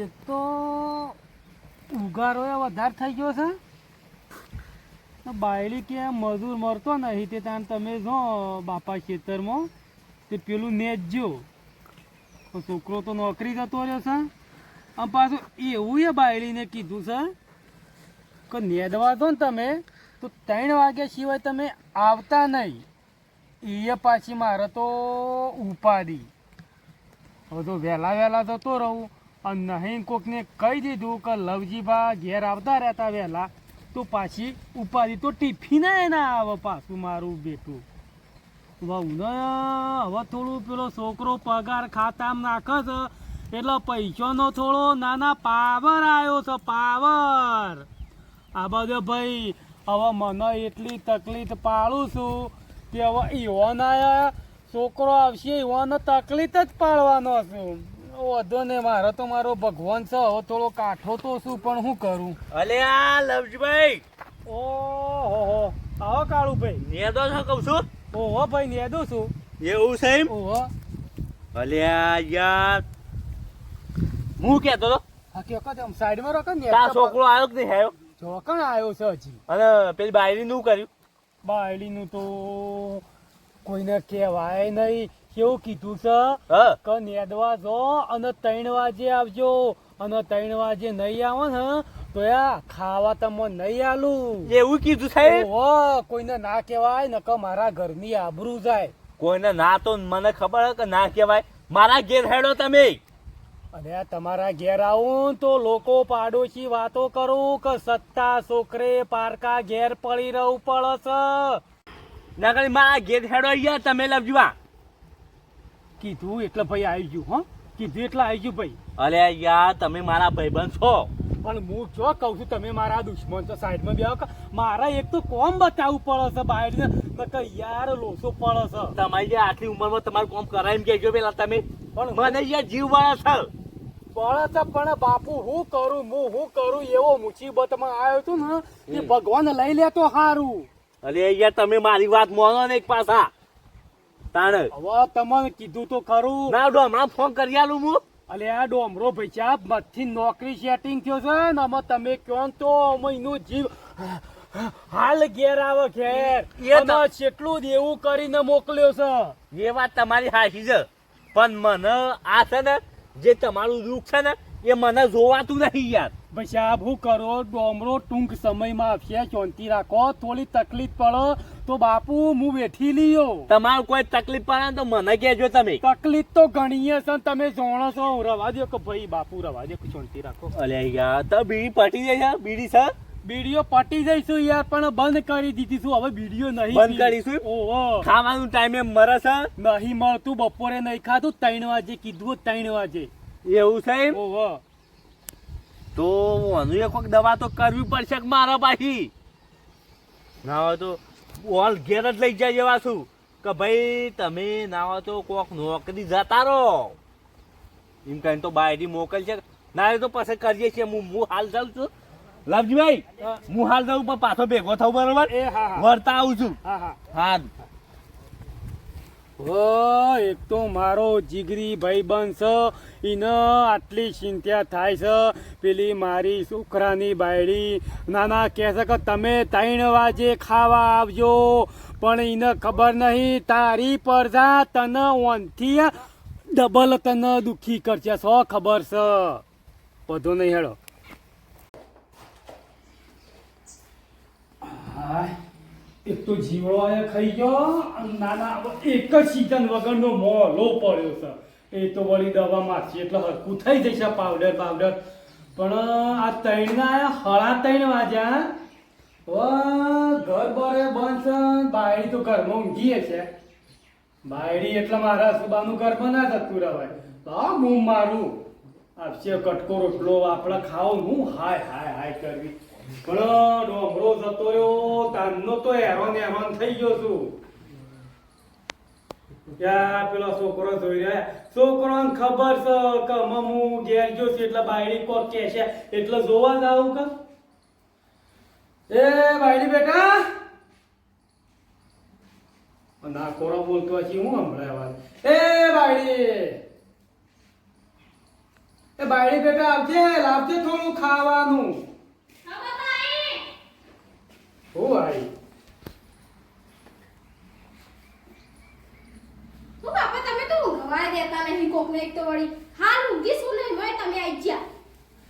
એક તો ઉગારો એ વધારે થઈ ગયો છે. બાયલી કે મજૂર મળતો નહીં તે તાણ તમે જો બાપા ખેતરમાં તે પેલું નેચજો. છોકરો તો નોકરી જતો રહ્યો છે. અને પાછું એવું એ બાયલીને કીધું છે કે નેદવા દો ને તમે તો 3 વાગ્યા સિવાય તમે આવતા નહીં. એ પાછી મારે તો ઉપાડી. હવે તો વહેલા જતો રહું અને નહીં કોકને કહી દીધું કે લવજીબા ઘેર આવતા રહેતા વહેલા તો પાછી ઉપાડી તો ટિફિને ના આવે પાછું મારું બેટું. હવે થોડું પેલો છોકરો પગાર ખાતામાં નાખે છે એટલે પૈસાનો થોડો નાના પાવર આવ્યો છે, પાવર. આ બધો ભાઈ હવે મને એટલી તકલીફ પાડું છું કે હવે ઈવાના છોકરો આવશે ઈવાનો તકલીફ જ પાડવાનો છું. વધો ને મારો તો મારો ભગવાન છે. હવે થોડો કાઠો તો શું પણ શું કરું. અલે આ લવજીભાઈ, ઓહો આવો કાળુભાઈ. નેદો છો કહું છું? ઓહો ભાઈ નેદું છું. એવું છે એમ? ઓહો. અલે યાર, હું કહેતો તો હા કે આમ સાઈડમાં રોકો ને. તારો છોકરો આવ્યો કે નહીં આવ્યો? ચોકણ આવ્યો છે હજી. અને પેલી બાયરી નું કર્યું? બાયડીનું તો કોઈને કહેવાય નહીં. કેવું કીધું છે હા, કે નેદવા જો અને 3 વાગે આવજો અને 3 વાગે નહીં આવો ને તો ખાવા તમને નહીં આલું. એવું કીધું સાહેબ? ઓહો કોઈને ના કહેવાય ને કે મારા ઘરની આબરૂ જાય. કોઈને ના તો મને ખબર હે કે ના કહેવાય. મારા ઘેર હેડો તમે. અરે તમારા ઘેર આવું તો લોકો પાડોશી વાતો કરું કે સત્તા છોકરે પારકા ઘેર પડી રહું પડે છે. ના કરી મારા ઘેર હેડો યાર તમે લવજીવા. કીધું એટલે ભાઈ આવી ગયું. હો કીધું એટલે આવી ગયું ભાઈ. અલે યાર તમે મારા ભાઈબંધ છો. પણ હું જો કહું છું તમે મારા દુશ્મન છો. સાઈડમાં બેહો. મારા એક તો કોમ બતાવવું પડે છે બહારને નકર યાર લોસો પડે છે. તમારી જે આટલી ઉંમરમાં તમારું કામ કરાય એમ કહેજો પેલા તમે. પણ મને યાર જીવ વાળા છે. પડે છે પણ બાપુ હું કરું એવો મુસીબતમાં આવ્યો છું ને કે ભગવાન લઈ લે તો સારું. અરે યાર તમે મારી વાત માનો ને એક પાછા તાણે. હવે તમને કીધું તો ખરું. ના ડો હમણાં ફોન કરી આલું હું. અલે આ ડોમરો પૈસા મથી નોકરી સેટિંગ થયો છે ને અમે તમે કહો તો મહિનો જીવ હાલ ઘેર આવે ઘેર. કેટલું એવું કરીને મોકલ્યો છે. એ વાત તમારી સાચી છે પણ મને આ છે ને જે તમારું દુઃખ છે ને એ મને જોવાતું નહીં યાર. ભાઈ સાહેબ શું કરો. ડોમરો ટૂંક સમયમાં આવશે. શાંતિ રાખો. થોડી તકલીફ પડે તો બાપુ હું બેઠી લીયો. તમારું કોઈ તકલીફ પડે ને તો મને કહેજો તમે. તકલીફ તો ઘણી છે તમે જાણો છો. રવા દો કે ભાઈ બાપુ રવા દો શાંતિ રાખો. અલે યાર તો બીડી પટી જાય છે. બીડી છે બીડીઓ પટી જઈશું યાર પણ બંધ કરી દીધી છું. હવે બીડીઓ નહીં બંધ કરીશું. ઓહો ખાવાનું ટાઈમે મરે છે નહીં મળતું. બપોરે નહીં ખાધું. 3 વાગે કીધું 3 વાગે. એવું છે એમ? ઓહો તો આનું એક વખત દવા તો કરવી પડશે કે મારા પાછી. ના હોય તો ઓલ ઘેર જ લઈ જાય જેવા છું કે ભાઈ તમે ના હોય તો કોક નોકરી જતા રહો એમ કહીને તો બાયરી મોકલશે. ના એ તો પછી કરીએ છીએ. હું હાલ જાઉં છું લવજીભાઈ. હું હાલ જાઉં પણ પાછો ભેગો થવું બરોબર. એ હા વળતા આવું છું. હા હા હા એક તો મારો જીગરી ભાઈબંધ છે. એને આટલી ચિંતા થાય છે. પેલી મારી છોકરાની બાયડી નાના કહે છે કે તમે 3 વાગે ખાવા આવજો પણ એને ખબર નહીં તારી પરજા તને ઓનથી ડબલ તને દુખી કરશે. સો ખબર છે. બધો નહીં હેડો. એક તો જીવડો આયા ખાઈ ગયો. નાના એક જ સીઝન વગરનો મોલો પડ્યો છે. એ તો વળી દવા મારશે એટલે હરખું થઈ જશે. પાવડર પણ આ 3 ના આયા 3:30 વાગ્યા. ઘર બરે બંધ છે. બાયડી તો ઘરમાં ઊંઘી છે. બાયડી એટલે મારા સુબાનું ઘરમાં ના જતું રહેવાય. હું મારું આપશે કટકો રોટલો આપણે ખાવું. હું હાય કરવી પણ ડોમરો જતો રહ્યો તારનો તો હેરાન થઈ ગયો છું. ત્યાં પેલો છોકરો જોઈ રહ્યા. છોકરોને ખબર છે કે હું ઘેર ગયો છું એટલે બાયડી કોક કે છે એટલે જોવા જ આવું કે. એ બાયડી બેટા ના કોરો બોલતો હશે. હું હમણાં એ બાયડી એ બાયડી બેટા આવજે, લાવજે થોડું ખાવાનું. ઓ આઈ હું બાપા તમે તો ઊંઘવા દેતા નહીં કોકને એક તો વળી હાલ ઊંઘી શું નહીં હોય તમે આઈ ગયા.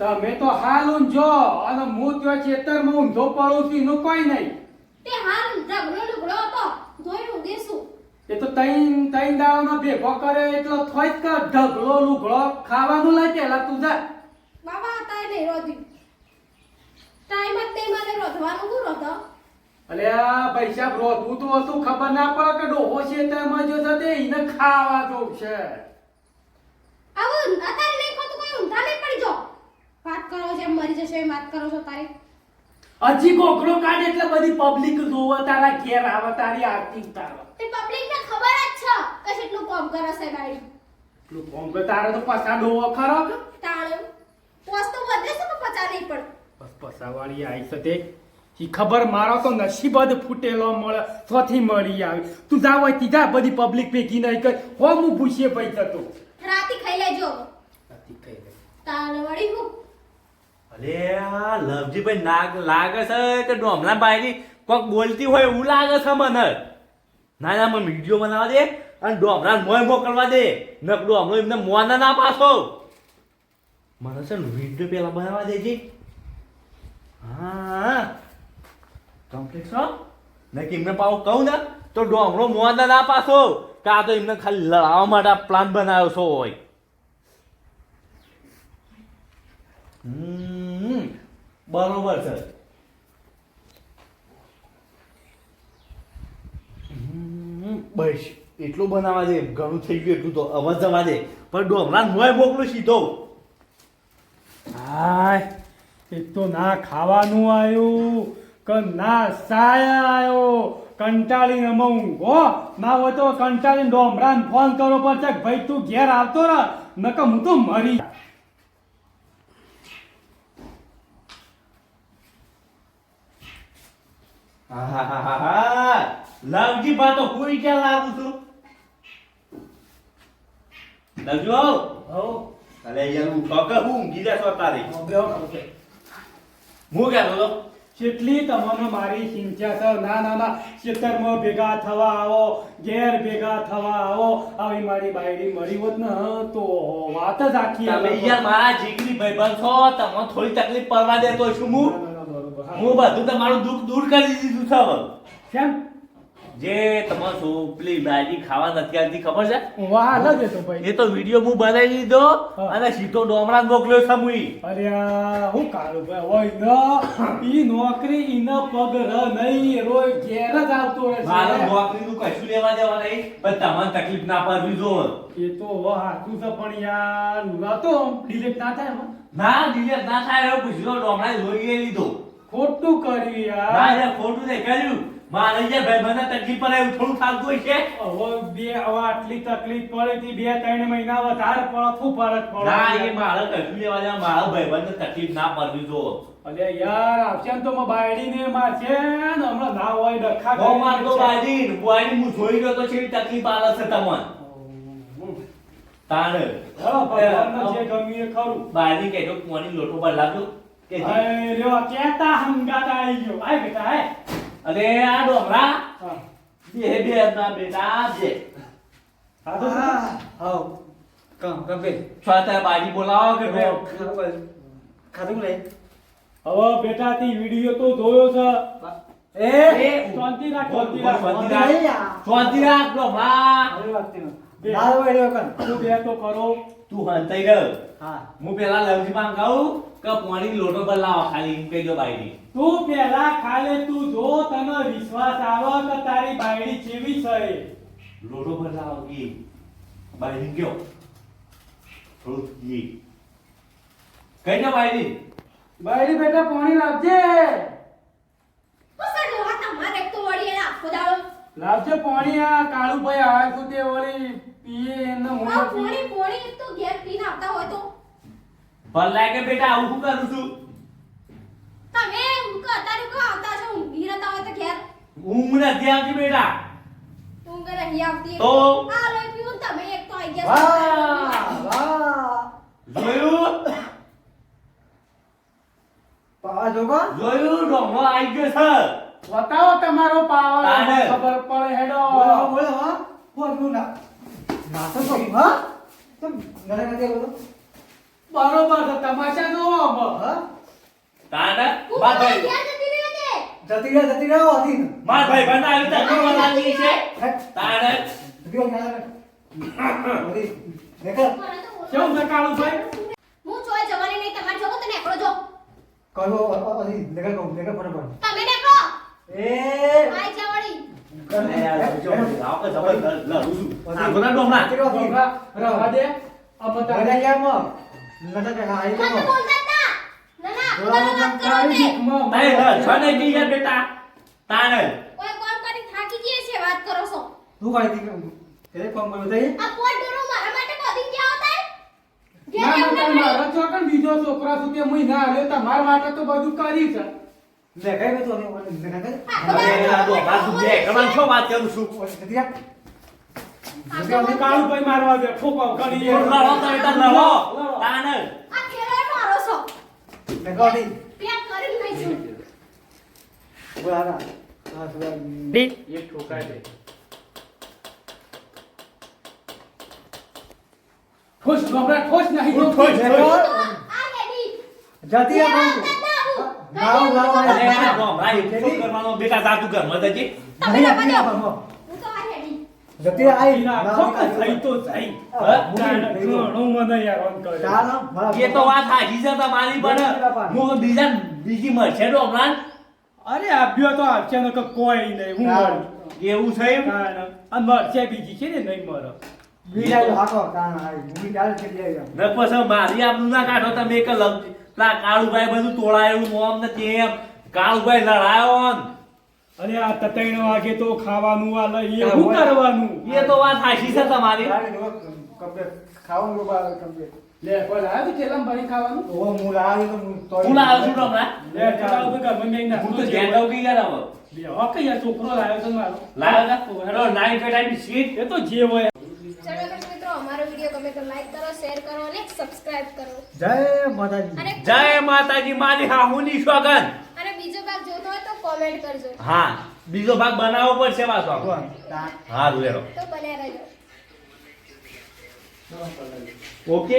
તમે તો હાલ ઊંઘો અને હું ત્યાં ખેતરમાં ઊંધો પડું છું એનું કોઈ નહીં. તે હાલ ઢગલો લુગડો હતો ધોઈ ઊંઘી શું. એ તો તૈન દાવાનો ભેગો કરે એટલો થોય જ કે ઢગલો લુગડો ખાવાનું લઈ પેલા તું જા. બાબા હતા નહીં રોધ્યું ટાઈમ જ તે મને રોધવાનું હું રોધો. અલે આ પૈસા રોધવું તો હતું ખબર ના પડે કે ડોહો ખેતરમાં જો છે તે એને ખાવા દો છે. આવું અત્યારે નહીં ખોતું કોઈ ઊંધા નહીં પડી જો. વાત કરો છો એમ મરી જશે એમ વાત કરો છો તારે. હજી ગોખલો કાઢ એટલે બધી પબ્લિક જોવે તારા ઘેર આવે તારી આરતી ઉતારો. તે પબ્લિક ને ખબર જ છે કે કેટલું કામ કરે છે ગાડી. એટલું કોમ કે તારે તો પસા ડોહો ખરો કે તાણે પોસ્ટ તો વધે છે પણ પચા નહીં પડ. બસ પસાવાળી આવી છે તે ઈ ખબર મારો તો નસીબ જ ફૂટેલો મળે સોથી મળી આવી. તું જાવ તીધા બધી પબ્લિક ભેગી નહીં કર હો હું પૂછીએ પૈ જતો રાતી ખાઈ લેજો. તાણે વળી હું અલે આ લવજીભાઈ નાગ લાગે છે કે ડોમલા બાયરી કોક બોલતી હોય એવું લાગે છે મને. ના ના મને વિડીયો બનાવવા દે અને ડોમરા મોય મોકલવા દે નક ડોમરો એમને મોના ના પાછો. મને છે ને વિડીયો પેલા બનાવવા દેજે. હા કમ્પ્લીટ છો નકી એમને પાછું કહું ને તો ડોમરો મોના ના પાછો કાં તો એમને ખાલી લડાવવા માટે પ્લાન બનાવ્યો છો હોય. બરોબર છે. બસ એટલું બનાવવા દે ઘણું થઈ ગયું એટલું તો અવાજ જવા દે પણ ડોમરા મોય મોકલું સીધો. હાય એક તો ના ખાવાનું આવ્યું કે ના સાયા આવ્યો કંટાળીને અમે ઊંઘો ના હોય તો કંટાળીને ડોમરાને ફોન કરો પડશે કે ભાઈ તું ઘેર આવતો રહ નકર હું તો મરી. લાવજી બા તો કોઈ ક્યાં લાવું છું. લાવજો અલે યાર હું કાકા હું ઊંઘી જાશો તારી. હું કહેતો તો કેટલી તમને મારી ચિંતા છે. ના ના ના ખેતરમાં ભેગા થવા આવો ઘેર ભેગા થવા આવો આવી મારી બાયડી મળી હોત ને તો વાત જ આખી તમે યાર મારા જીગરી ભાઈબંધ છો તમને થોડી તકલીફ પડવા દેતો છું હું. બરોબર હું બધું તમારું દુઃખ દૂર કરી દીધું છે હવે. કેમ જે તમારે સોપલી બાજી ખાવા નથી આવતી ખબર છે વાહ લગે તો ભાઈ એ તો વિડીયો હું બનાવી દીધો અને સીધો ડોમરા મોકલ્યો છે મુઈ. અરે આ હું કાળું ભાઈ હોય ન ઈ નોકરી ઈને પગ ર નહીં રોજ ઘેર જ આવતો રહે મારે છે. નોકરીનું કશું લેવા દેવા નહીં પણ તમને તકલીફ ના પડવી જો. એ તો હાથું છે પણ યાર નતો ડિલેટ ના થાય એમાં ના ડિલેટ ના થાય એવું પૂછ્યો ડોમરા જોઈ લીધો. ખોટું કર્યું ના યાર. યાર ખોટું નહીં કર્યું. મારે જે ભાઈબંધને તકલીફ પડે એવું થોડું થતું હોય છે. હવે આટલી તકલીફ પડી હતી 2-3 મહિના વધારે પડે શું ફરક ના એ પડે. મારે કશું લેવા દેવા મારા ભાઈબંધને તકલીફ ના પડવી જો. અરે યાર આવશે ને તો બાયડીને મારશે ને હમણાં ના હોય ડખા બહુ મારતો બાજી બોયની હું જોઈ ગયો તો છે તકલીફ આવે છે તમને તાણ હા ભગવાનને જે ગમ્યું એ ખરું. બાજી કહેજો કોની લોટો પર લાગજો કે જે- અરે લ્યો કેતા હંગાતા આવી ગયો આય બેટા આય. અરે આ ડોમરા હા બે ના બેટા બે સાધુ છોતા બાજી બોલાવો કે બે હવે બેટા તી વિડિયો તો જોયો છે. એ શાંતિ રાખ શાંતિ શાંતિ રાખ. રાખ. શાંતિ રાખ ડોમરા બે. તું બે તો કરો. તું હંતાઈ ગયો હું પેલા લવજી માં કહું કે પાણી લોટો પર લાવો ખાલી એમ કહેજો બાઈની તું પેલા ખાલે તું જો તને વિશ્વાસ આવે કે તારી બાયડી કેવી છે. લોટો પર લાવો એ બાઈની કયો થોડું એ કઈ ના બાઈની બાયડી બેટા પાણી લાવજે. પસંદ હોય તમારે એક તો વળી એના આખો દાડો લાવજે પાણી. આ કાળુભાઈ આવે છે તે ઓલી પીએ એને આ મોઢે પીએ. પોણી પોણી એક તો ઘેર પીને આવતા હોય તો ભલાય કે બેટા આવું શું કરું છું તમે અત્યારે કો આવતા છો ઊંઘી રહેતા હોય તો ઘેર ઊંઘ નથી આવતી બેટા ઊંઘ નહીં આવતી તો? આ લઈ પીવું ને તમે એક તો આઈ ગયા જોયું આ જોકો જોયું ડોમો આવી ગયો છે બતાવો તમારો પાવર તાને. ખબર પડે હેડો બોલો બોલો હા ફોન ના નાતો તો હા તમ નરે નથી બોલો બરોબર છે તમાશા જોવો હવે. હા તાને હું માર મારા ભાઈ ઘેર જતી રહી હતી. જતી રહ્યો હતી માર ભાઈ બને આવી તક બનાવી છે તાને જતી રહ્યો હતી દેખો મને તો બોલો. કેવું છે કાળુભાઈ? હું ચોય જવાની નહીં, તમારે જવો તો નેકળો જો. કહો હતી દેખો કહો દેખો બરાબર તમે નેકળો. એ આઈ જા વળી. એ યાર જો આવ કે જબરદસ્ત લઉં છું આ ગોના ડોમના ડોમરા, રવા દે આ બતા બધા યાર નતા કે આઈ મને તો બોલતા જ ના. ના, ના, પોતાનો વાત કરો તે. તારે હ છને કી યાર બેટા તાને કોઈ કોણ કરી થાકી ગઈ છે, વાત કરો છો. તું કાઈ દી કે કોમ કર્યો તઈ આ પોટ ડોરો મારા માટે બધી ગયા હતા. ના ઘેર ના એવું ના મારા ચોકન બીજો છોકરા સુધી મુઈ ના આલ્યો તમારા માટે તો બધું કરી છે. લે કઈ મે તો ને દેખા અરે આ તો બાજુ બે કમાન છો વાત કરું છું જતી યાર આ કાળુભાઈ મારવા દે ઠોકો કરી લડો તો એટલે લડો તાને ખેલો મારો છો. દેખો હતી પેક કરી લઈશું. બોલા હા સુરા એક ઠોકાય દે ખુશ ડોમરા ખુશ નહીં ખુશ. દેખો આ લેડી. જતી યાર ગાવ ગાવ અરે આ ડોમરા એક કરવાનો બેટા જાતું ઘર માં જજી તમે ના બજો. હું હું તો આ લેડી. જતી આઈ ફોકસ થઈ તો થઈ ઘણું મને યાર ઓન કરે એ તો વાત સાચી છે તમારી પણ હું બીજી મળશે ડોમરા અરે આપ્યો તો આપશે ને કે કોઈ નહીં હું તાણ. મરું એવું છે એમ અને મરશે બીજી છે ને નહીં મરો બીજા હાકો તાણ આઈ હું ચાલ કે લઈ આવ્યો ને પછી મારી આબરૂ ના કાઢો તમે એક પેલા કાળુભાઈ બધું તોડાયું મોમ ને તેમ કાળુભાઈ લડાયો ને. અરે આ તતૈણ વાગે તો ખાવાનું આ લઈ એ શું કરવાનું એ તો વાત સાચી છે તમારી તારે જો કપડે ખાવાનું ગોબા કપડે લે કોઈ લાવ્યો તો ચેલામ ભરી ખાવાનું ઓ હું લાવી તો હું તો હું લાવ્યો છું ડોમરા લે ચલાવ તો ઘરમાં મેં ના હું તો ધ્યાન દઉં કે યાર હવે લે હકે યાર છોકરો લાવ્યો છે મારો લાવ્યો તા હેડો નાઈ પેટાઈ બિસ્કિટ એ તો જે હોય ચલો દર્શક મિત્રો, અમારો વિડીયો ગમે તો લાઈક કરો, શેર કરો અને સબસ્ક્રાઇબ કરો. જય માતાજી અને જય માતાજી મારી હાહુની સોગન અને બીજો ભાગ જોતો હોય તો કોમેન્ટ કરજો. હા બીજો ભાગ બનાવવો પડશે પાછો તાણ હા લેડો તો બન્યા રહેજો. ઓકે